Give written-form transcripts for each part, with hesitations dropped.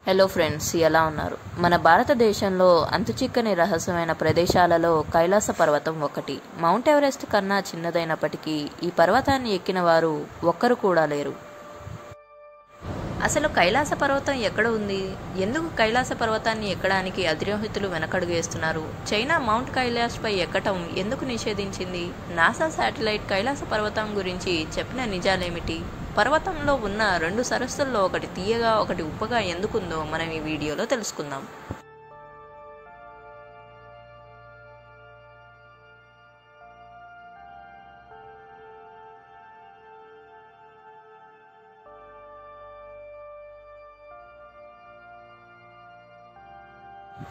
Hello friends, ఎలా ఉన్నారు? మన భారతదేశంలో అంతుచిక్కని రహస్యమైన ప్రదేశాలలో కైలాస పర్వతం ఒకటి. మౌంట్ ఎవరెస్ట్ కన్నా చిన్నదైనప్పటికీ ఈ పర్వతాన్ని ఎక్కిన వారు ఒక్కరు కూడా లేరు. అసలు కైలాస పర్వతం ఎక్కడ ఉంది? ఎందుకు కైలాస పర్వతాన్ని ఎక్కడానికి అధిరోహితులు వెనకడుగు వేస్తున్నారు? చైనా మౌంట్ కైలాష్ పై ఎక్కటం ఎందుకు నిషేధించింది? నాసా శాటిలైట్ కైలాస పర్వతం గురించి చెప్పిన నిజాలేమిటి? పర్వతంలో ఉన్న 2 సరస్సుల్లో ఒకటి తీయగా ఒకటి ఉప్పగా ఎందుకుందో మనం ఈ వీడియోలో తెలుసుకుందాం.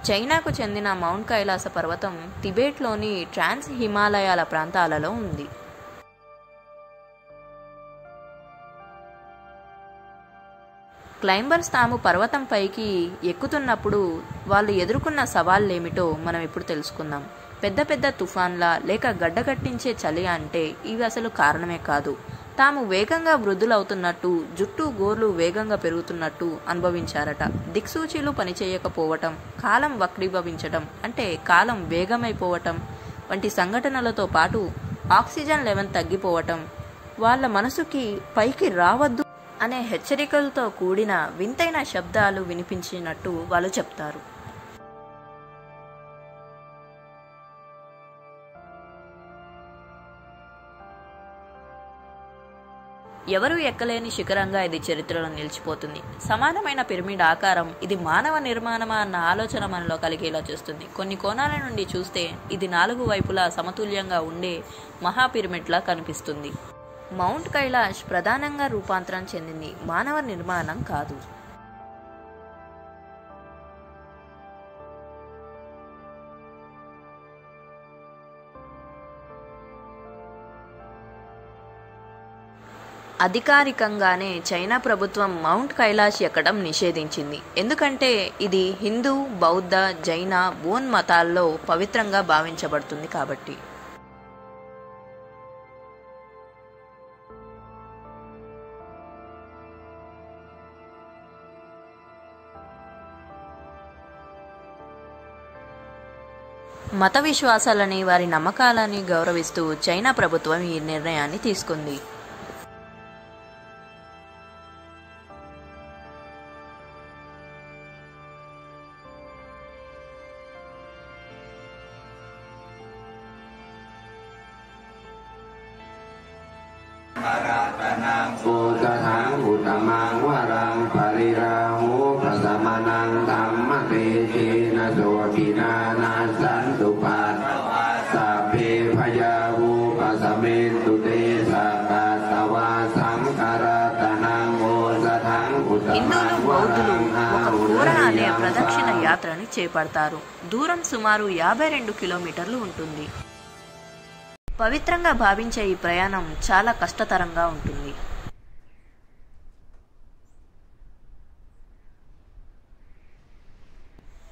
చైనాకు చెందిన మౌంట్ కైలాస పర్వతం టిబెట్లోని ట్రాన్స్ హిమాలయాల ప్రాంతాలలో ఉంది. క్లైంబర్స్ తాము పర్వతం పైకి ఎక్కుతున్నప్పుడు వాళ్ళు ఎదుర్కొన్న సవాళ్ళేమిటో మనం ఇప్పుడు తెలుసుకుందాం. పెద్ద పెద్ద తుఫాన్ల లేక గడ్డగట్టించే చలి అంటే ఇవి అసలు కారణమే కాదు. తాము వేగంగా వృద్ధులవుతున్నట్టు, జుట్టు గోర్లు వేగంగా పెరుగుతున్నట్టు అనుభవించారట. దిక్సూచీలు పనిచేయకపోవటం, కాలం వక్రీభవించటం అంటే కాలం వేగమైపోవటం వంటి సంఘటనలతో పాటు ఆక్సిజన్ లెవెల్ తగ్గిపోవటం, వాళ్ళ మనసుకి పైకి రావద్దు అనే హెచ్చరికలతో కూడిన వింతైన శబ్దాలు వినిపించినట్టు వాళ్ళు చెప్తారు. ఎవరూ ఎక్కలేని శిఖరంగా ఇది చరిత్రలో నిలిచిపోతుంది. సమానమైన పిరమిడ్ ఆకారం ఇది మానవ నిర్మాణమా అన్న ఆలోచన మనలో కలిగేలా చేస్తుంది. కొన్ని కోణాల నుండి చూస్తే ఇది 4 వైపులా సమతుల్యంగా ఉండే మహాపిరమిడ్లా కనిపిస్తుంది. మౌంట్ కైలాష్ ప్రధానంగా రూపాంతరం చెందింది మానవ నిర్మాణం కాదు. అధికారికంగానే చైనా ప్రభుత్వం మౌంట్ కైలాష్ ఎక్కడం నిషేధించింది. ఎందుకంటే ఇది హిందూ, బౌద్ధ, జైన, బోన్ మతాల్లో పవిత్రంగా భావించబడుతుంది కాబట్టి. మత విశ్వాసాలని, వారి నమ్మకాలని గౌరవిస్తూ చైనా ప్రభుత్వం ఈ నిర్ణయాన్ని తీసుకుంది. హిందువులు, బౌద్ధులు ఒక పూర అనే ప్రదక్షిణ యాత్రని చేపడతారు. దూరం సుమారు 52 కిలోమీటర్లు ఉంటుంది. పవిత్రంగా భావించే ఈ ప్రయాణం చాలా కష్టతరంగా ఉంటుంది.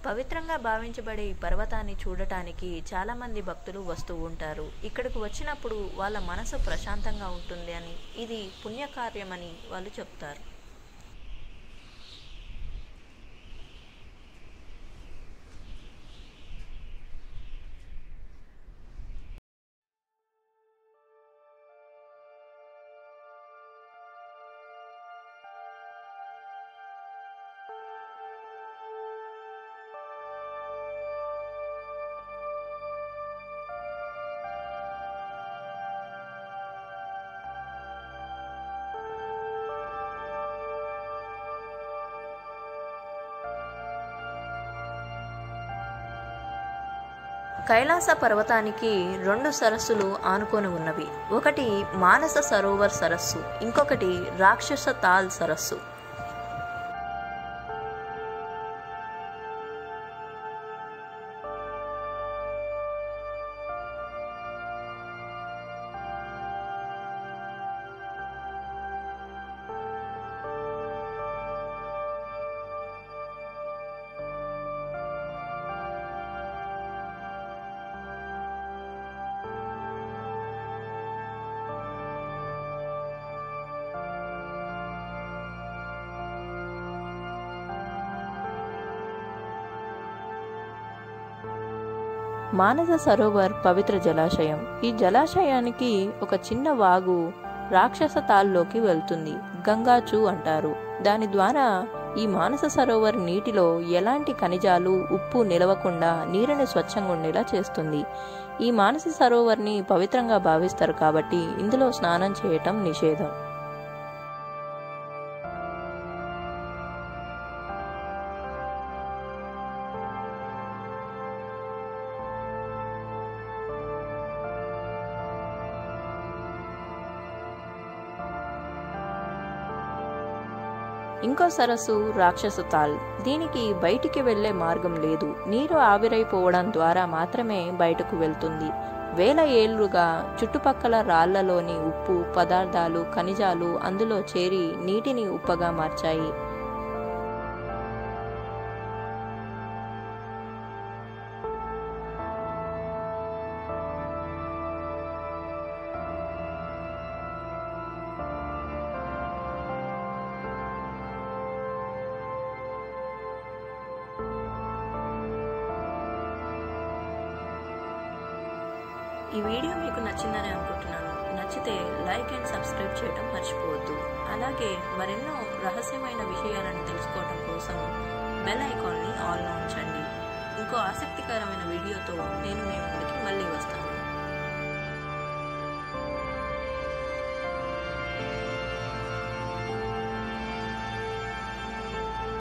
పవిత్రంగా భావించబడే ఈ పర్వతాన్ని చూడటానికి చాలా మంది భక్తులు వస్తూ ఉంటారు. ఇక్కడికి వచ్చినప్పుడు వాళ్ళ మనసు ప్రశాంతంగా ఉంటుంది అని, ఇది పుణ్యకార్యమని వాళ్ళు చెప్తారు. కైలాస పర్వతానికి 2 సరస్సులు ఆనుకొని ఉన్నవి. ఒకటి మానస సరోవర్ సరస్సు, ఇంకొకటి రాక్షస తాల్ సరస్సు. మానస సరోవర్ పవిత్ర జలాశయం. ఈ జలాశయానికి ఒక చిన్న వాగు రాక్షస తాల్లోకి వెళ్తుంది, గంగాచూ అంటారు. దాని ద్వారా ఈ మానస సరోవర్ నీటిలో ఎలాంటి ఖనిజాలు, ఉప్పు నిలవకుండా నీరుని స్వచ్ఛంగా ఉండేలా చేస్తుంది. ఈ మానస సరోవర్ని పవిత్రంగా భావిస్తారు కాబట్టి ఇందులో స్నానం చేయటం నిషేధం. ఇంకో సరస్సు రాక్షస తాల్. దీనికి బయటికి వెళ్లే మార్గం లేదు, నీరు ఆవిరైపోవడం ద్వారా మాత్రమే బయటకు వెళ్తుంది. వేల ఏళ్లుగా చుట్టుపక్కల రాళ్లలోని ఉప్పు పదార్థాలు, ఖనిజాలు అందులో చేరి నీటిని ఉప్పగా మార్చాయి. ఈ వీడియో మీకు నచ్చిందని అనుకుంటున్నాను. నచ్చితే లైక్ అండ్ సబ్స్క్రైబ్ చేయడం మర్చిపోవద్దు. అలాగే మరెన్నో రహస్యమైన విషయాలను తెలుసుకోవడం కోసం బెల్ ఐకాన్ని ఆన్లో ఉంచండి. ఇంకో ఆసక్తికరమైన వీడియోతో నేను మీ ముందుకి మళ్ళీ వస్తాను.